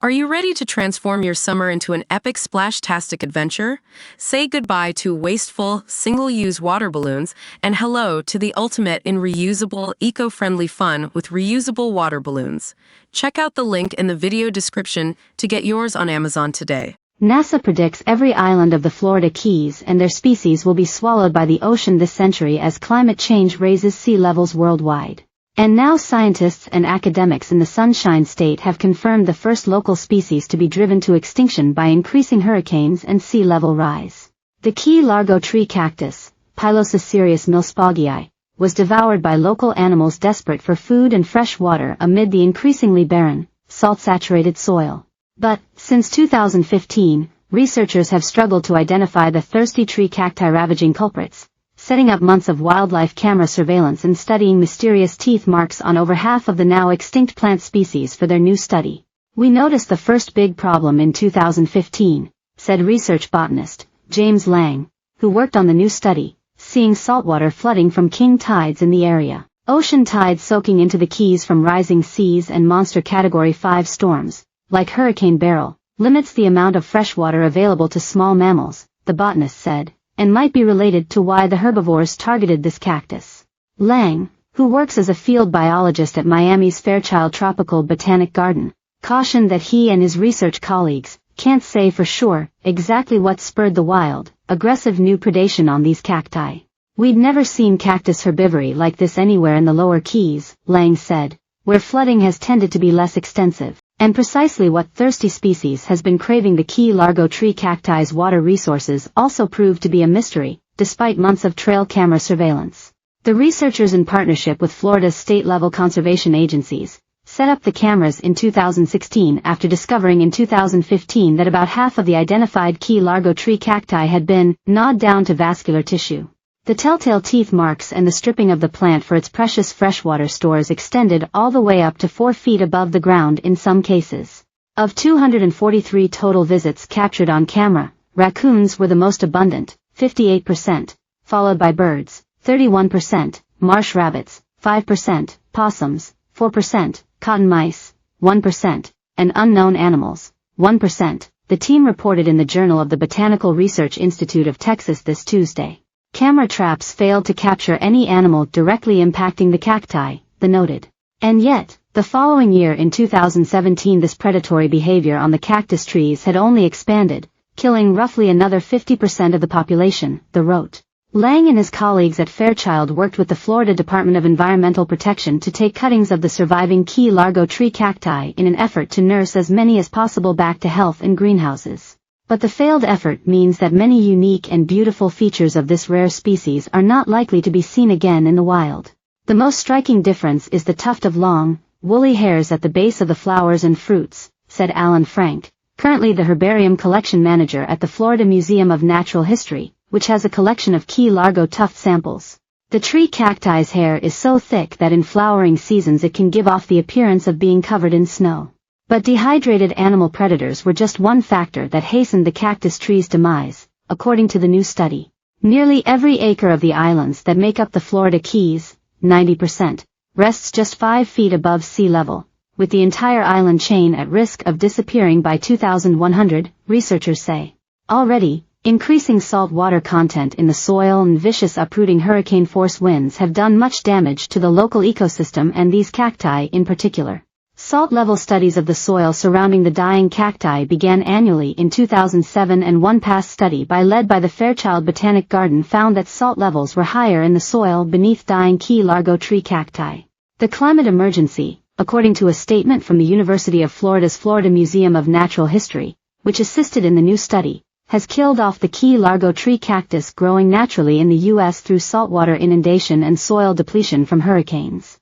Are you ready to transform your summer into an epic splash-tastic adventure? Say goodbye to wasteful, single-use water balloons and hello to the ultimate in reusable, eco-friendly fun with reusable water balloons. Check out the link in the video description to get yours on Amazon today. NASA predicts every island of the Florida Keys and their species will be swallowed by the ocean this century as climate change raises sea levels worldwide. And now scientists and academics in the Sunshine State have confirmed the first local species to be driven to extinction by increasing hurricanes and sea level rise. The Key Largo tree cactus, Pilosocereus milspaugii, was devoured by local animals desperate for food and fresh water amid the increasingly barren, salt-saturated soil. But, since 2015, researchers have struggled to identify the thirsty tree cacti ravaging culprits, setting up months of wildlife camera surveillance and studying mysterious teeth marks on over half of the now extinct plant species for their new study. We noticed the first big problem in 2015, said research botanist James Lang, who worked on the new study, seeing saltwater flooding from king tides in the area. Ocean tides soaking into the Keys from rising seas and monster Category 5 storms, like Hurricane Beryl, limits the amount of fresh water available to small mammals, the botanist said, and might be related to why the herbivores targeted this cactus. Lang, who works as a field biologist at Miami's Fairchild Tropical Botanic Garden, cautioned that he and his research colleagues can't say for sure exactly what spurred the wild, aggressive new predation on these cacti. We'd never seen cactus herbivory like this anywhere in the lower Keys, Lang said, where flooding has tended to be less extensive. And precisely what thirsty species has been craving. The Key Largo tree cacti's water resources also proved to be a mystery, despite months of trail camera surveillance. The researchers, in partnership with Florida's state-level conservation agencies, set up the cameras in 2016 after discovering in 2015 that about half of the identified Key Largo tree cacti had been gnawed down to vascular tissue. The telltale teeth marks and the stripping of the plant for its precious freshwater stores extended all the way up to 4 feet above the ground in some cases. Of 243 total visits captured on camera, raccoons were the most abundant, 58%, followed by birds, 31%, marsh rabbits, 5%, possums, 4%, cotton mice, 1%, and unknown animals, 1%, the team reported in the Journal of the Botanical Research Institute of Texas this Tuesday. Camera traps failed to capture any animal directly impacting the cacti, they noted. And yet, the following year in 2017 this predatory behavior on the cactus trees had only expanded, killing roughly another 50% of the population, they wrote. Lang and his colleagues at Fairchild worked with the Florida Department of Environmental Protection to take cuttings of the surviving Key Largo tree cacti in an effort to nurse as many as possible back to health in greenhouses. But the failed effort means that many unique and beautiful features of this rare species are not likely to be seen again in the wild. The most striking difference is the tuft of long, woolly hairs at the base of the flowers and fruits, said Alan Frank, currently the herbarium collection manager at the Florida Museum of Natural History, which has a collection of Key Largo tuft samples. The tree cacti's hair is so thick that in flowering seasons it can give off the appearance of being covered in snow. But dehydrated animal predators were just one factor that hastened the cactus tree's demise, according to the new study. Nearly every acre of the islands that make up the Florida Keys, 90%, rests just 5 feet above sea level, with the entire island chain at risk of disappearing by 2100, researchers say. Already, increasing salt water content in the soil and vicious uprooting hurricane-force winds have done much damage to the local ecosystem and these cacti in particular. Salt level studies of the soil surrounding the dying cacti began annually in 2007 and one past study led by the Fairchild Botanic Garden found that salt levels were higher in the soil beneath dying Key Largo tree cacti. The climate emergency, according to a statement from the University of Florida's Florida Museum of Natural History, which assisted in the new study, has killed off the Key Largo tree cactus growing naturally in the U.S. through saltwater inundation and soil depletion from hurricanes.